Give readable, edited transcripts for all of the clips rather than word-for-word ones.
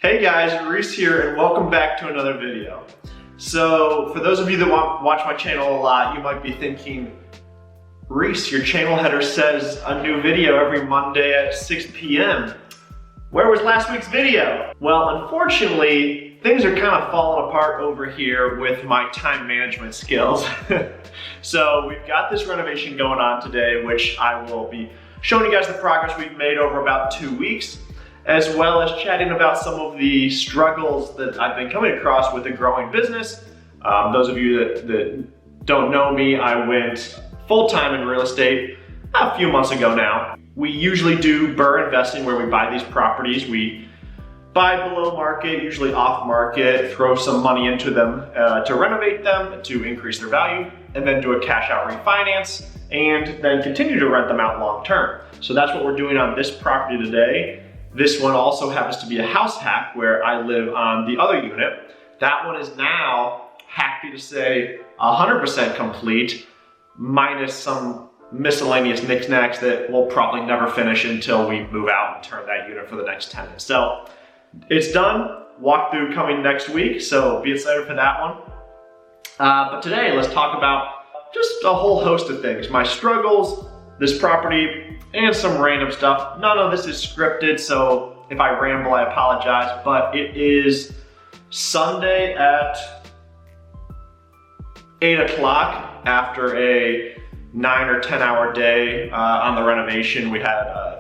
Hey guys, Reece here and welcome back to another video. So for those of you that watch my channel a lot, you might be thinking, Reece, your channel header says a new video every Monday at 6 p.m. Where was last week's video? Well, unfortunately, things are kind of falling apart over here with my time management skills. So we've got this renovation going on today, which I will be showing you guys the progress we've made over about 2 weeks, as well as chatting about some of the struggles that I've been coming across with a growing business. Those of you that don't know me, I went full-time in real estate a few months ago now. We usually do BRRRR investing, where we buy these properties. We buy below market, usually off market, throw some money into them to renovate them, to increase their value, and then do a cash out refinance, and then continue to rent them out long term. So that's what we're doing on this property today. This one also happens to be a house hack where I live on the other unit. That one is now, happy to say, 100% complete, minus some miscellaneous knickknacks that we'll probably never finish until we move out and turn that unit for the next tenant. So it's done, walkthrough coming next week, so be excited for that one. But today, let's talk about just a whole host of things. My struggles, this property, and some random stuff. None of this is scripted, so if I ramble, I apologize, but it is Sunday at 8 o'clock after a 9 or 10 hour day on the renovation. We had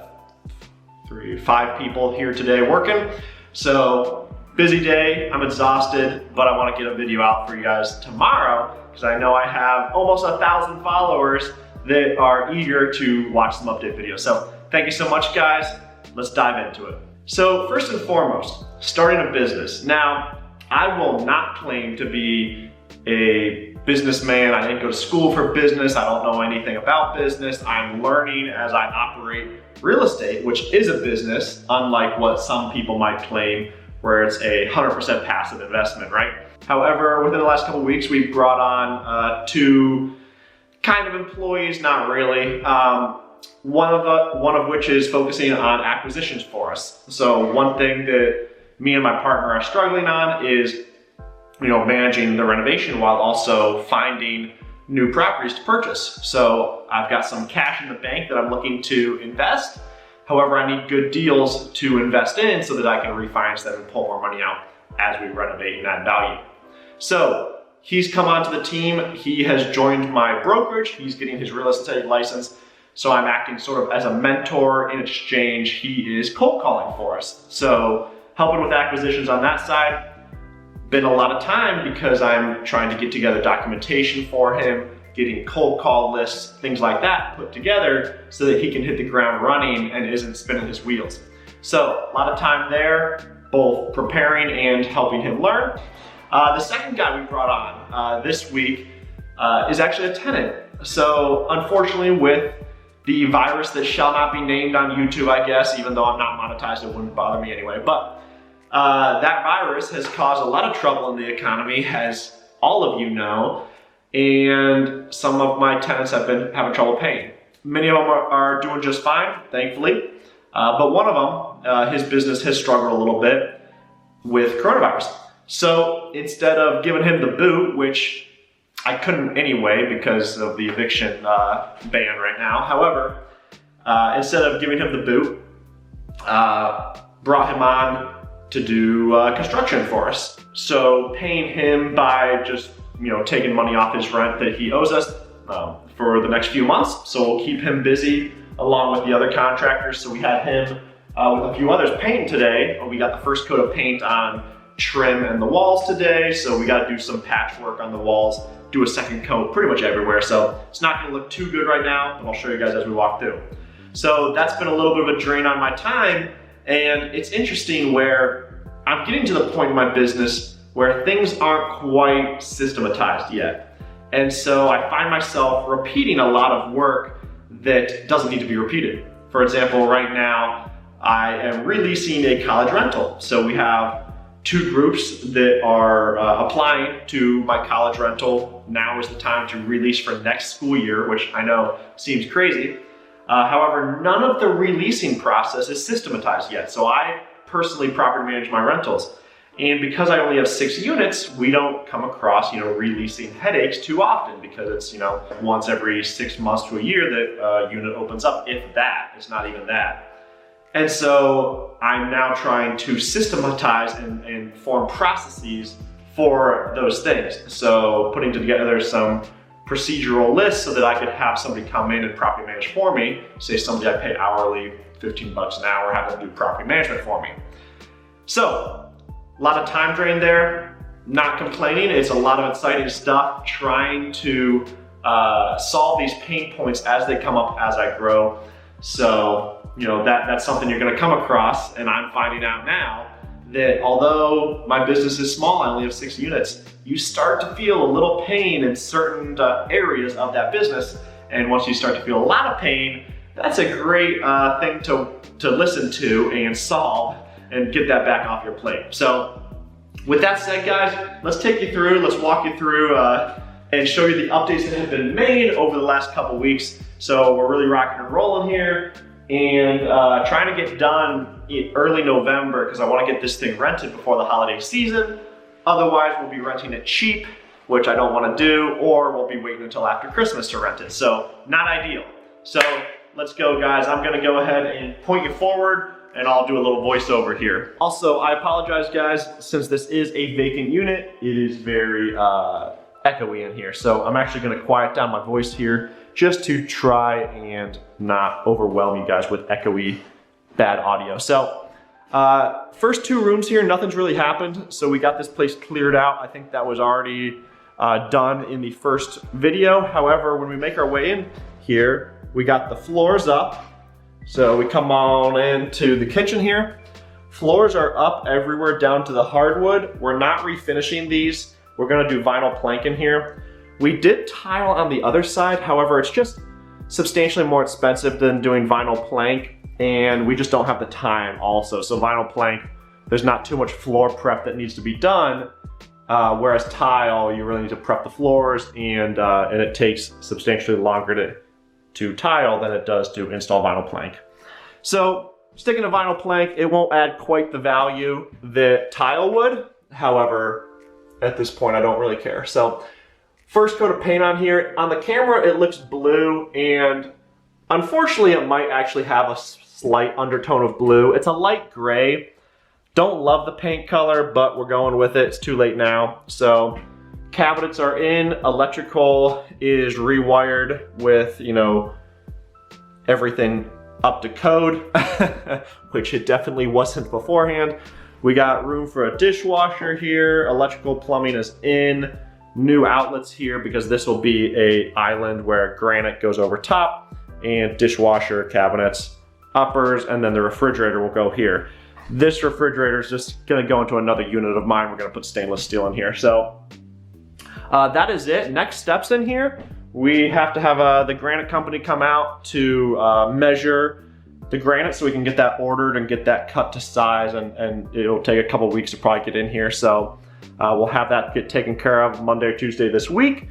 5 people here today working, so busy day, I'm exhausted, but I want to get a video out for you guys tomorrow because I know I have almost 1,000 followers that are eager to watch some update videos. So thank you so much, guys. Let's dive into it. So first and foremost, starting a business. Now, I will not claim to be a businessman. I didn't go to school for business. I don't know anything about business. I'm learning as I operate real estate, which is a business, unlike what some people might claim, where it's a 100% passive investment, right? However, within the last couple of weeks, we've brought on 2 kind of employees, not really. One of which is focusing on acquisitions for us. So one thing that me and my partner are struggling on is, managing the renovation while also finding new properties to purchase. So I've got some cash in the bank that I'm looking to invest. However, I need good deals to invest in so that I can refinance them and pull more money out as we renovate and add value. So he's come onto the team. He has joined my brokerage. He's getting his real estate license. So I'm acting sort of as a mentor. In exchange, he is cold calling for us. So helping with acquisitions on that side. Been a lot of time because I'm trying to get together documentation for him, getting cold call lists, things like that put together so that he can hit the ground running and isn't spinning his wheels. So a lot of time there, both preparing and helping him learn. The second guy we brought on this week is actually a tenant. So unfortunately, with the virus that shall not be named on YouTube, I guess, even though I'm not monetized, it wouldn't bother me anyway. But that virus has caused a lot of trouble in the economy, as all of you know, and some of my tenants have been having trouble paying. Many of them are doing just fine, thankfully, but one of them, his business has struggled a little bit with coronavirus. So instead of giving him the boot, which I couldn't anyway because of the eviction ban right now, however, instead of giving him the boot, brought him on to do construction for us. So paying him by just taking money off his rent that he owes us for the next few months. So we'll keep him busy along with the other contractors. So we had him with a few others paint today. We got the first coat of paint on trim and the walls today. So we got to do some patchwork on the walls, do a second coat pretty much everywhere. So it's not going to look too good right now, but I'll show you guys as we walk through. So that's been a little bit of a drain on my time. And it's interesting where I'm getting to the point in my business where things aren't quite systematized yet. And so I find myself repeating a lot of work that doesn't need to be repeated. For example, right now, I am releasing a college rental. So we have 2 groups that are applying to my college rental. Now is the time to release for next school year, which I know seems crazy. However, none of the releasing process is systematized yet. So I personally property manage my rentals. And because I only have 6 units, we don't come across, releasing headaches too often, because it's, once every 6 months to a year that a unit opens up, if that. It's not even that. And so I'm now trying to systematize and form processes for those things. So putting together some procedural lists so that I could have somebody come in and property manage for me. Say somebody I pay hourly, 15 bucks an hour, have them do property management for me. So, a lot of time drain there, not complaining. It's a lot of exciting stuff, trying to solve these pain points as they come up as I grow. So, that's something you're gonna come across, and I'm finding out now that although my business is small, I only have 6 units, you start to feel a little pain in certain areas of that business. And once you start to feel a lot of pain, that's a great thing to listen to and solve and get that back off your plate. So with that said, guys, let's walk you through and show you the updates that have been made over the last couple weeks. So we're really rocking and rolling here, and trying to get done in early November, because I want to get this thing rented before the holiday season. Otherwise, we'll be renting it cheap, which I don't want to do, or we'll be waiting until after Christmas to rent it. So not ideal. So let's go, guys. I'm gonna go ahead and point you forward, and I'll do a little voiceover here. Also, I apologize, guys, since this is a vacant unit, it is very echoey in here. So I'm actually gonna quiet down my voice here just to try and not overwhelm you guys with echoey, bad audio. So first 2 rooms here, nothing's really happened. So we got this place cleared out. I think that was already done in the first video. However, when we make our way in here, we got the floors up. So we come on into the kitchen here. Floors are up everywhere down to the hardwood. We're not refinishing these. We're gonna do vinyl plank in here. We did tile on the other side. However, it's just substantially more expensive than doing vinyl plank, and we just don't have the time also. So vinyl plank, there's not too much floor prep that needs to be done. Whereas tile, you really need to prep the floors, and it takes substantially longer to tile than it does to install vinyl plank. So sticking to vinyl plank, it won't add quite the value that tile would. However, at this point, I don't really care. So first coat of paint on here. On the camera, it looks blue, and unfortunately, it might actually have a slight undertone of blue. It's a light gray. Don't love the paint color, but we're going with it. It's too late now. So cabinets are in, electrical is rewired with, everything up to code, which it definitely wasn't beforehand. We got room for a dishwasher here. Electrical plumbing is in. New outlets here, because this will be a island where granite goes over top, and dishwasher, cabinets, uppers, and then the refrigerator will go here. This refrigerator is just gonna go into another unit of mine. We're gonna put stainless steel in here. So that is it. Next steps in here, we have to have the granite company come out to measure the granite so we can get that ordered and get that cut to size, and it'll take a couple weeks to probably get in here. So we'll have that get taken care of Monday or Tuesday this week.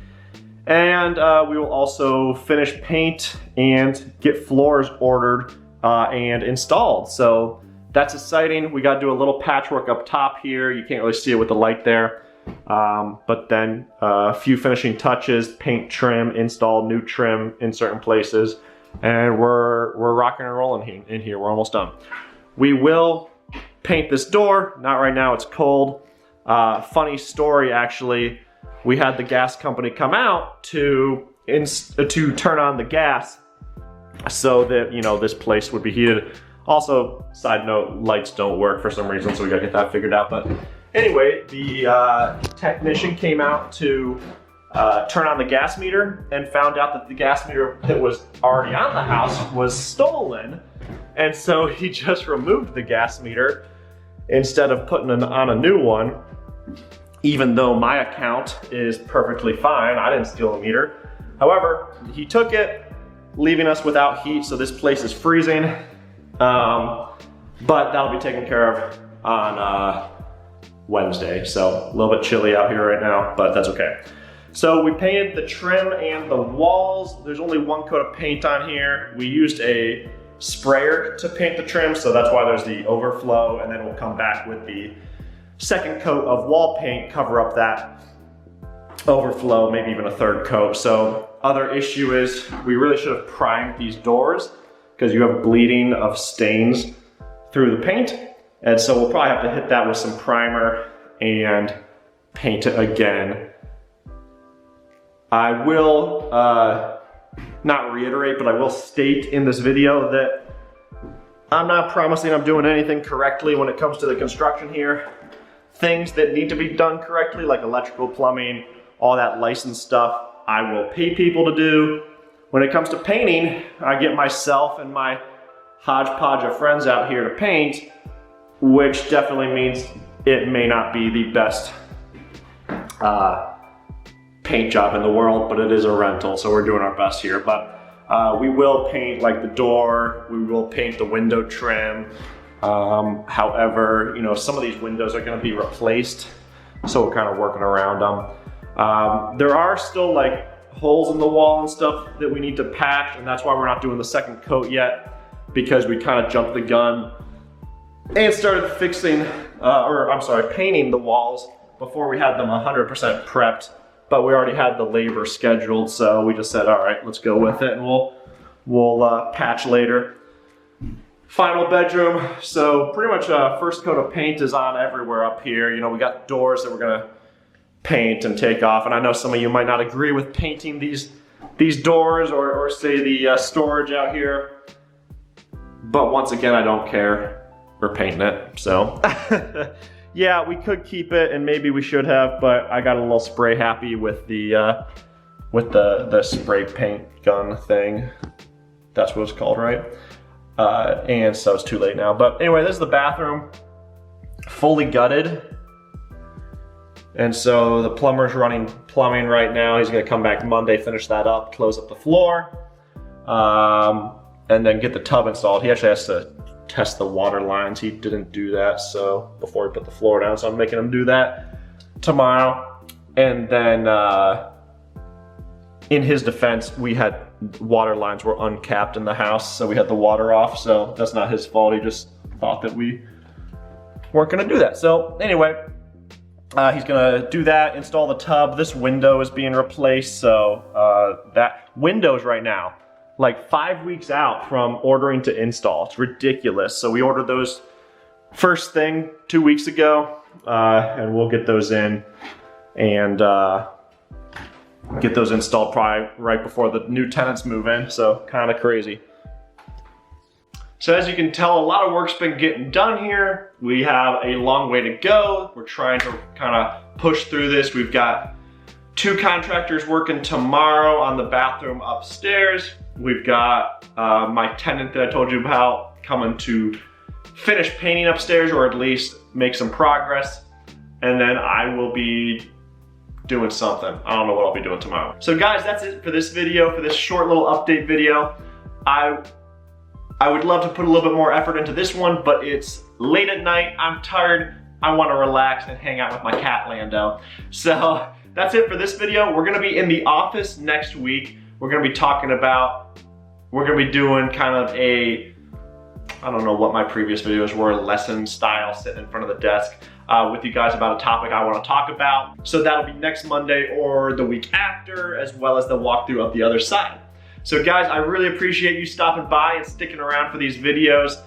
And we will also finish paint and get floors ordered and installed. So that's exciting. We got to do a little patchwork up top here. You can't really see it with the light there. But then a few finishing touches, paint, trim, install new trim in certain places. And we're rocking and rolling in here. We're almost done. We will paint this door. Not right now, it's cold. Funny story, actually. We had the gas company come out to turn on the gas so that, this place would be heated. Also, side note, lights don't work for some reason, so we gotta get that figured out. But anyway, the technician came out to turn on the gas meter and found out that the gas meter that was already on the house was stolen. And so he just removed the gas meter instead of putting on a new one, even though my account is perfectly fine. I didn't steal the meter. However, he took it, leaving us without heat, so this place is freezing. But that'll be taken care of on Wednesday. So a little bit chilly out here right now, but that's okay. So we painted the trim and the walls. There's only one coat of paint on here. We used a sprayer to paint the trim, so that's why there's the overflow, and then we'll come back with the second coat of wall paint, cover up that overflow, maybe even a third coat. So other issue is we really should have primed these doors because you have bleeding of stains through the paint. And so we'll probably have to hit that with some primer and paint it again. I will not reiterate, but I will state in this video that I'm not promising I'm doing anything correctly when it comes to the construction here. Things that need to be done correctly, like electrical, plumbing, all that licensed stuff, I will pay people to do. When it comes to painting, I get myself and my hodgepodge of friends out here to paint, which definitely means it may not be the best paint job in the world, but it is a rental, so we're doing our best here. But we will paint like the door, we will paint the window trim. However, you know, some of these windows are gonna be replaced, so we're kind of working around them. There are still like holes in the wall and stuff that we need to patch, and that's why we're not doing the second coat yet, because we kind of jumped the gun and started painting the walls before we had them 100% prepped, but we already had the labor scheduled, so we just said, all right, let's go with it, and we'll patch later. Final bedroom, so pretty much first coat of paint is on everywhere up here. You know, we got doors that we're gonna paint and take off, and I know some of you might not agree with painting these doors or say the storage out here, but once again, I don't care. We're painting it, so. Yeah, we could keep it, and maybe we should have, but I got a little spray happy with the spray paint gun thing. That's what it's called, right? And so it's too late now. But anyway, this is the bathroom, fully gutted. And so the plumber's running plumbing right now. He's gonna come back Monday, finish that up, close up the floor, and then get the tub installed. He actually has to test the water lines. He didn't do that, so before he put the floor down, so I'm making him do that tomorrow. And then in his defense, we had water lines were uncapped in the house, so we had the water off, so that's not his fault. He just thought that we weren't gonna do that. So anyway, he's gonna do that, install the tub. This window is being replaced, so that window's right now like 5 weeks out from ordering to install. It's ridiculous. So we ordered those first thing 2 weeks ago, and we'll get those in and get those installed probably right before the new tenants move in, so kind of crazy. So as you can tell, a lot of work's been getting done here. We have a long way to go. We're trying to kind of push through this. We've got 2 contractors working tomorrow on the bathroom upstairs. We've got my tenant that I told you about coming to finish painting upstairs, or at least make some progress. And then I will be doing something. I don't know what I'll be doing tomorrow. So guys, that's it for this video, for this short little update video. I would love to put a little bit more effort into this one, but it's late at night, I'm tired, I want to relax and hang out with my cat Lando. So that's it for this video. We're gonna be in the office next week. We're gonna be talking about, we're gonna be doing kind of a, I don't know what my previous videos were, lesson style, sitting in front of the desk with you guys about a topic I wanna talk about. So that'll be next Monday or the week after, as well as the walkthrough of the other side. So guys, I really appreciate you stopping by and sticking around for these videos.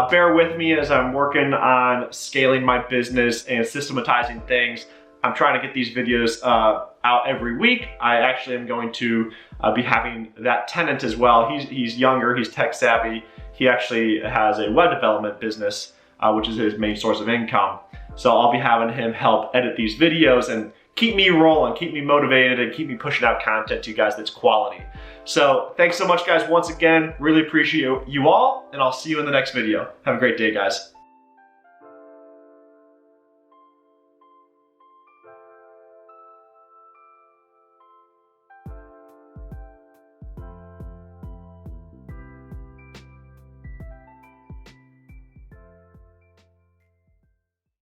Bear with me as I'm working on scaling my business and systematizing things. I'm trying to get these videos out every week. I actually am going to be having that tenant as well. He's younger, he's tech savvy. He actually has a web development business, which is his main source of income. So I'll be having him help edit these videos and keep me rolling, keep me motivated, and keep me pushing out content to you guys that's quality. So thanks so much guys once again, really appreciate you all, and I'll see you in the next video. Have a great day guys.